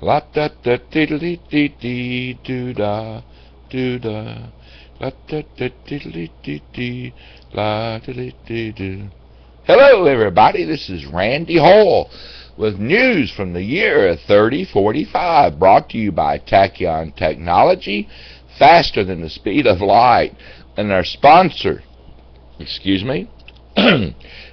La da da diddly dee dee doo da doo da. La da da diddly dee dee la diddly dee doo. Hello everybody, this is Randy Hoyle with news from the year 3045, brought to you by Tachyon Technology, faster than the speed of light. And our sponsor,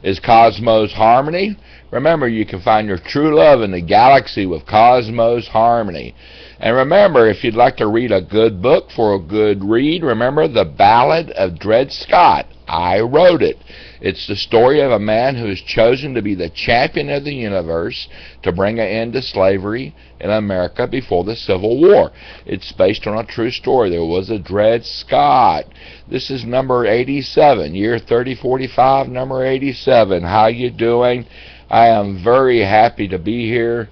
is Cosmos Harmony. Remember, you can find your true love in the galaxy with Cosmos Harmony. And remember, if you'd like to read a good book for a good read, remember The Ballad of Dred Scott. I wrote it. It's the story of a man who is chosen to be the champion of the universe to bring an end to slavery in America before the Civil War. It's based on a true story. There was a Dred Scott. This is number 87, year 3045, number 87. How you doing? I am very happy to be here.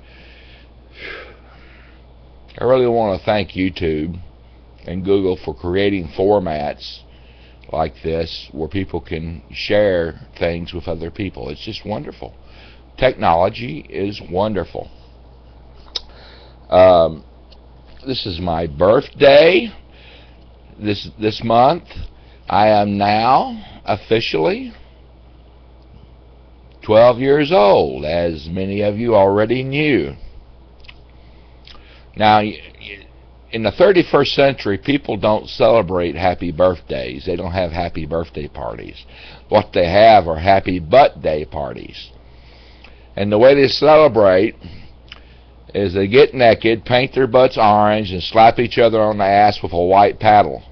I really want to thank YouTube and Google for creating formats like this where people can share things with other people. It's just wonderful. Technology is wonderful. This is my birthday this month. I am now officially 12 years old, as many of you already knew. Now, in the 31st century, people don't celebrate happy birthdays. They don't have happy birthday parties. What they have are happy butt day parties. And the way they celebrate is they get naked, paint their butts orange, and slap each other on the ass with a white paddle.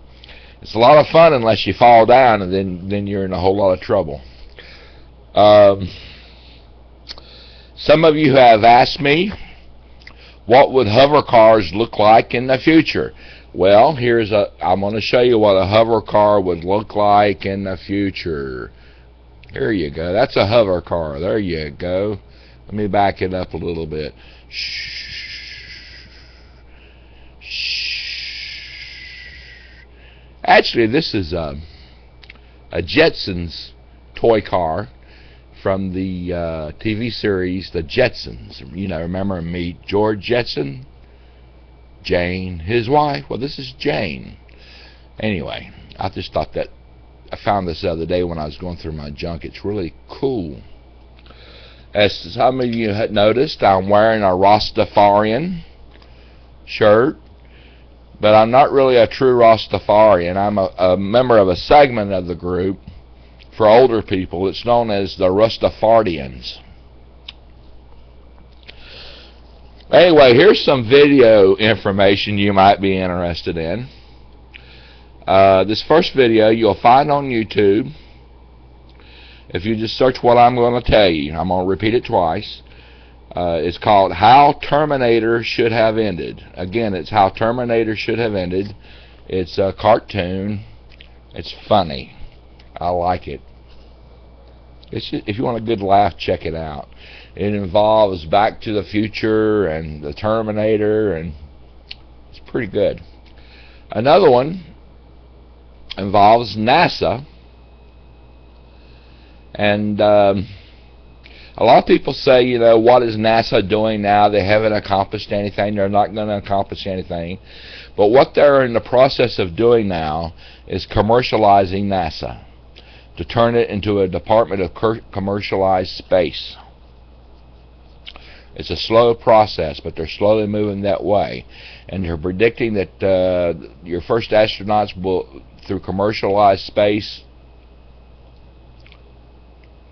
It's a lot of fun unless you fall down, and then you're in a whole lot of trouble. Some of you have asked me, what would hover cars look like in the future? Well, I'm going to show you what a hover car would look like in the future. There you go. That's a hover car. There you go. Let me back it up a little bit. Actually, this is a Jetsons toy car from the TV series The Jetsons. You know, remember Meet George Jetson? Jane, his wife. Well, this is Jane. Anyway, I just thought that I found this the other day when I was going through my junk. It's really cool. As some of you had noticed, I'm wearing a Rastafarian shirt, but I'm not really a true Rastafarian. I'm a member of a segment of the group for older people. It's known as the Rastafarians. Anyway, here's some video information you might be interested in. This first video you'll find on YouTube. If you just search what I'm going to tell you, I'm going to repeat it twice. It's called How Terminator Should Have Ended. Again, it's How Terminator Should Have Ended. It's a cartoon. It's funny. I like it. It's just, if you want a good laugh, check it out. It involves Back to the Future and the Terminator, and it's pretty good. Another one involves NASA, and a lot of people say, you know, what is NASA doing now? They haven't accomplished anything. They're not going to accomplish anything. But what they're in the process of doing now is commercializing NASA, to turn it into a department of commercialized space. It's a slow process, but they're slowly moving that way. And they're predicting that your first astronauts will, through commercialized space,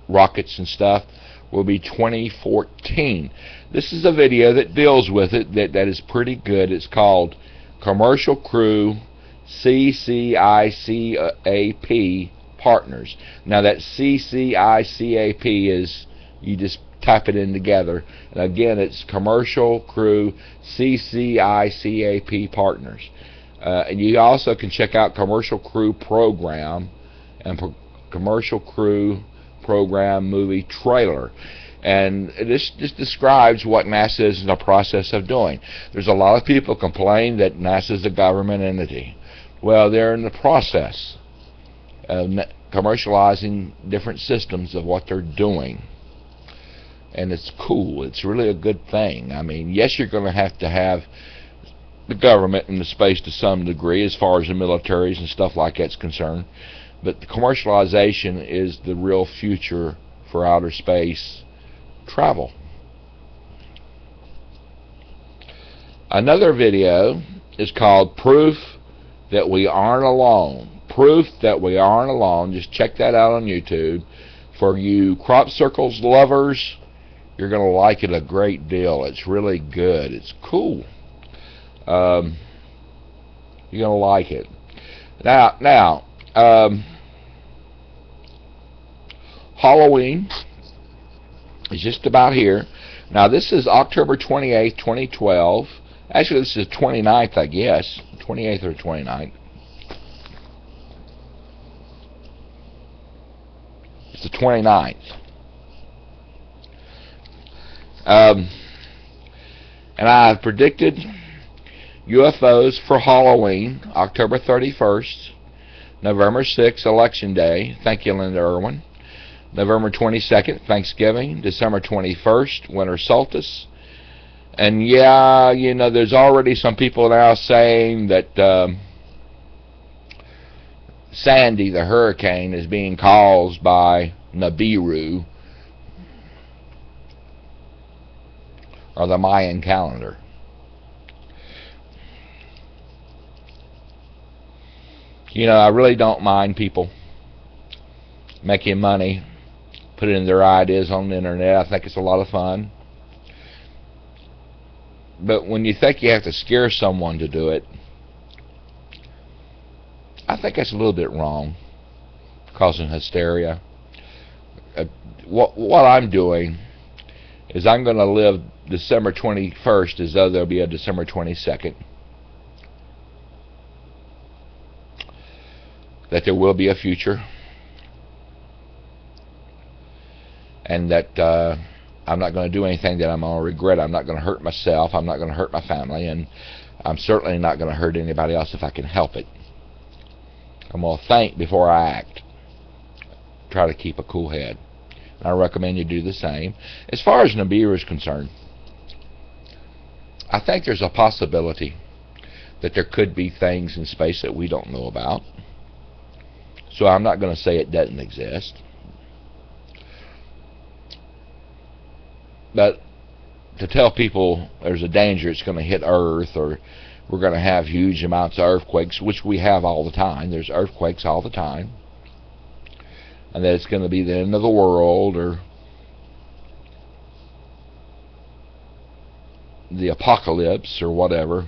rockets and stuff, will be 2014. This is a video that deals with it that is pretty good. It's called Commercial Crew CCICAP Partners. Now that CCICAP is, you just type it in together, and again it's Commercial Crew CCICAP Partners. And you also can check out Commercial Crew Program and Commercial Crew Program Movie Trailer. And this just describes what NASA is in the process of doing. There's a lot of people complain that NASA is a government entity. Well, they're in the process of commercializing different systems of what they're doing. and it's cool. It's really a good thing. I mean, yes, you're going to have the government in the space to some degree as far as the militaries and stuff like that's concerned, but the commercialization is the real future for outer space travel. Another video is called Proof That We Aren't Alone. Proof That We Aren't Alone. Just check that out on YouTube. For you crop circles lovers, you're going to like it a great deal. It's really good. It's cool. You're going to like it. Now, Halloween is just about here. Now, this is October 28th, 2012. Actually, this is 29th, I guess. 28th or 29th. It's the 29th. And I have predicted UFOs for Halloween, October 31st, November 6th, Election Day. Thank you, Linda Irwin. November 22nd, Thanksgiving. December 21st, Winter Solstice. And yeah, you know, there's already some people now saying that Sandy, the hurricane, is being caused by Nibiru, or the Mayan calendar. You know, I really don't mind people making money, putting their ideas on the internet. I think it's a lot of fun. But when you think you have to scare someone to do it, I think that's a little bit wrong, causing hysteria. What I'm doing is I'm going to live December 21st as though there'll be a December 22nd. That there will be a future. And that I'm not going to do anything that I'm going to regret. I'm not going to hurt myself. I'm not going to hurt my family. And I'm certainly not going to hurt anybody else if I can help it. I'm going to think before I act. Try to keep a cool head. And I recommend you do the same. As far as Nibiru is concerned, I think there's a possibility that there could be things in space that we don't know about. So I'm not going to say it doesn't exist. But to tell people there's a danger it's going to hit Earth, or we're going to have huge amounts of earthquakes, which we have all the time. There's earthquakes all the time. And that it's going to be the end of the world, or the apocalypse, or whatever.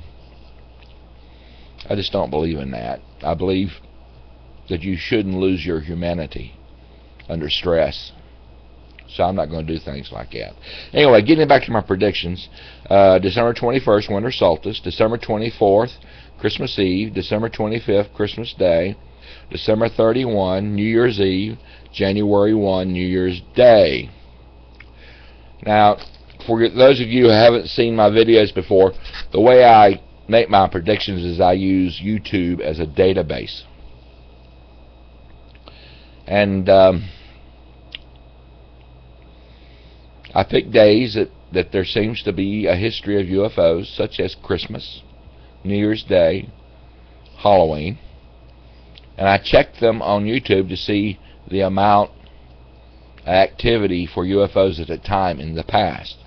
I just don't believe in that. I believe that you shouldn't lose your humanity under stress. So I'm not going to do things like that. Anyway, getting back to my predictions. December 21st, Winter Solstice. December 24th, Christmas Eve. December 25th, Christmas Day. December 31, New Year's Eve. January 1, New Year's Day. Now, for those of you who haven't seen my videos before, the way I make my predictions is I use YouTube as a database. And I pick days that there seems to be a history of UFOs, such as Christmas, New Year's Day, Halloween, and I check them on YouTube to see the amount of activity for UFOs at a time in the past.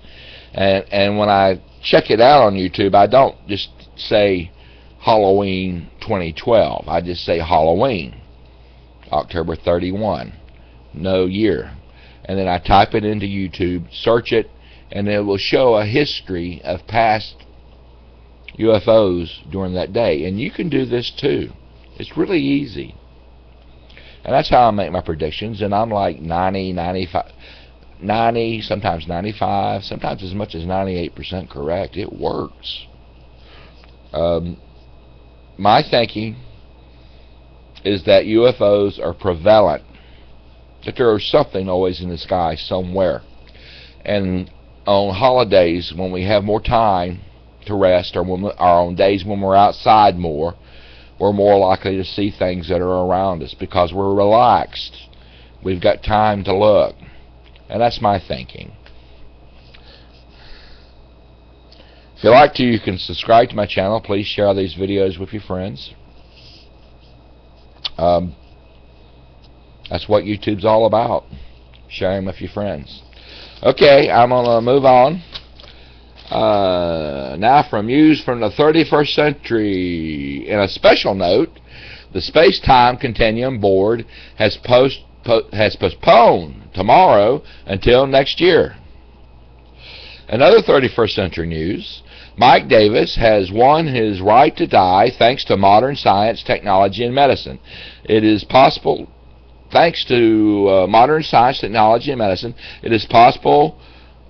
And when I check it out on YouTube, I don't just say Halloween 2012. I just say Halloween, October 31, no year. And then I type it into YouTube, search it, and it will show a history of past UFOs during that day. And you can do this too. It's really easy. And that's how I make my predictions. And I'm like 90, 95, 90, sometimes 95, sometimes as much as 98% correct. It works. My thinking is that UFOs are prevalent, that there is something always in the sky somewhere. And on holidays, when we have more time to rest, or on days when we're outside more, we're more likely to see things that are around us because we're relaxed. We've got time to look. And that's my thinking. If you like to, you can subscribe to my channel. Please share these videos with your friends. That's what YouTube's all about, sharing with your friends. Okay, I'm going to move on. Now from news from the 31st century. In a special note, the Space-Time Continuum Board has postponed tomorrow until next year. Another 31st century news. Mike Davis has won his right to die thanks to modern science, technology, and medicine. It is possible, thanks to modern science, technology, and medicine, it is possible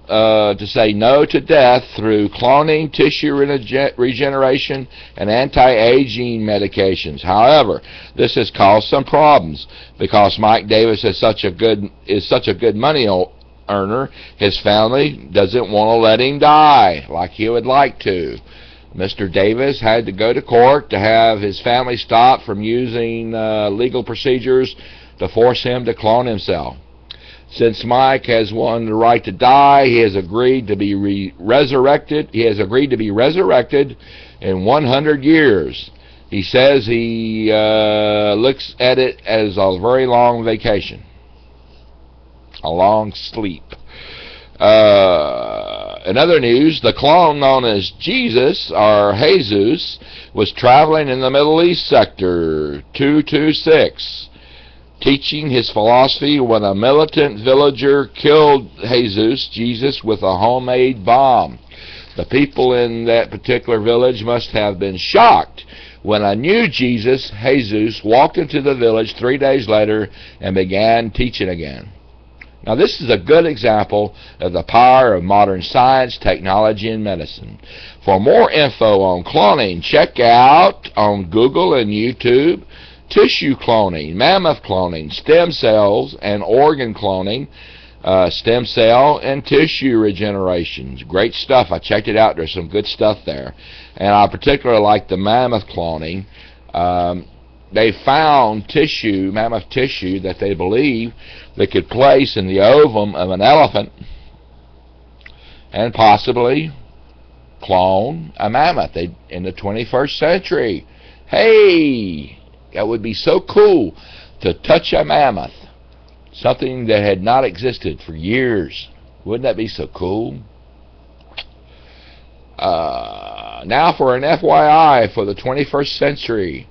to say no to death through cloning, tissue regeneration, and anti-aging medications. However, this has caused some problems because Mike Davis is such a good money earner. His family doesn't want to let him die like he would like to. Mr. Davis had to go to court to have his family stop from using legal procedures to force him to clone himself. Since Mike has won the right to die, he has agreed to be resurrected. He has agreed to be resurrected in 100 years. He says he looks at it as a very long vacation, a long sleep. In other news, the clone known as Jesus, or Jesus, was traveling in the Middle East sector 226. Teaching his philosophy when a militant villager killed Jesus, with a homemade bomb. The people in that particular village must have been shocked when a new Jesus walked into the village 3 days later and began teaching again. Now this is a good example of the power of modern science, technology, and medicine. For more info on cloning, check out on Google and YouTube tissue cloning, mammoth cloning, stem cells and organ cloning, stem cell and tissue regenerations. Great stuff. I checked it out. There's some good stuff there. And I particularly like the mammoth cloning. They found mammoth tissue that they believe they could place in the ovum of an elephant and possibly clone a mammoth in the 21st century. Hey! That would be so cool to touch a mammoth, something that had not existed for years. Wouldn't that be so cool? Now for an FYI for the 21st century.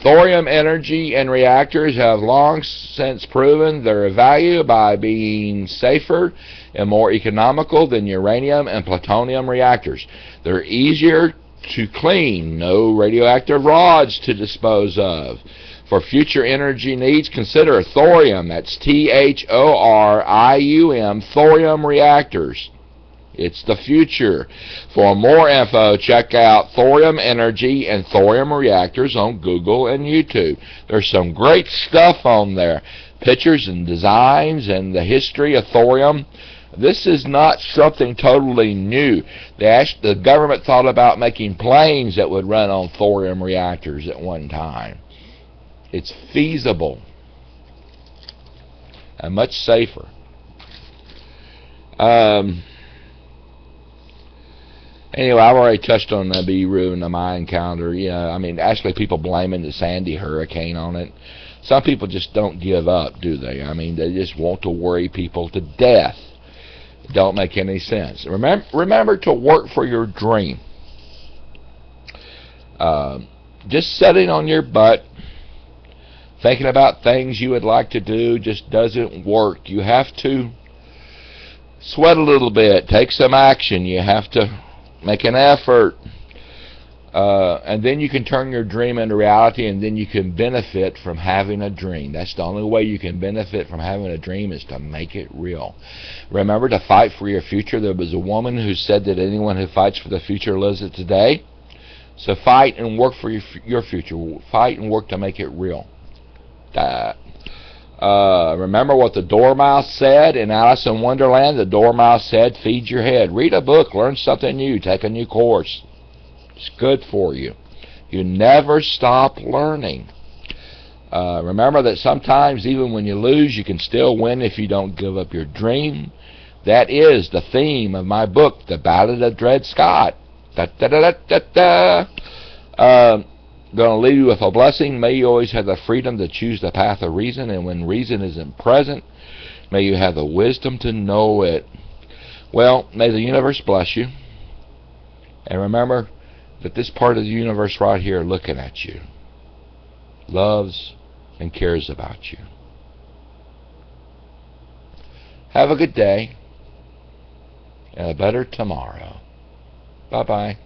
Thorium energy and reactors have long since proven their value by being safer and more economical than uranium and plutonium reactors. They're easier to clean, no radioactive rods to dispose of. For future energy needs, consider thorium. That's Thorium, thorium reactors. It's the future. For more info, check out thorium energy and thorium reactors on Google and YouTube. There's some great stuff on there. Pictures and designs and the history of thorium. This is not something totally new. The government thought about making planes that would run on thorium reactors at one time. It's feasible and much safer. Anyway, I've already touched on the Nibiru and the Mayan calendar. Yeah, I mean, actually people blaming the Sandy hurricane on it. Some people just don't give up, do they? I mean, they just want to worry people to death. Don't make any sense. Remember to work for your dream. Just sitting on your butt thinking about things you would like to do just doesn't work. You have to sweat a little bit, take some action. You have to make an effort, and then you can turn your dream into reality, and then you can benefit from having a dream. That's the only way you can benefit from having a dream, is to make it real. Remember to fight for your future. There was a woman who said that anyone who fights for the future lives it today. So fight and work for your future. Fight and work to make it real. Remember what the Dormouse said in Alice in Wonderland? The Dormouse said, feed your head. Read a book, learn something new, take a new course. It's good for you. You never stop learning. Remember that sometimes even when you lose, you can still win if you don't give up your dream. That is the theme of my book, The Ballad of Dred Scott. Da, da, da, da, da, going to leave you with a blessing. May you always have the freedom to choose the path of reason, and when reason isn't present, may you have the wisdom to know it. Well, may the universe bless you. And remember that this part of the universe right here looking at you loves and cares about you. Have a good day and a better tomorrow. Bye-bye.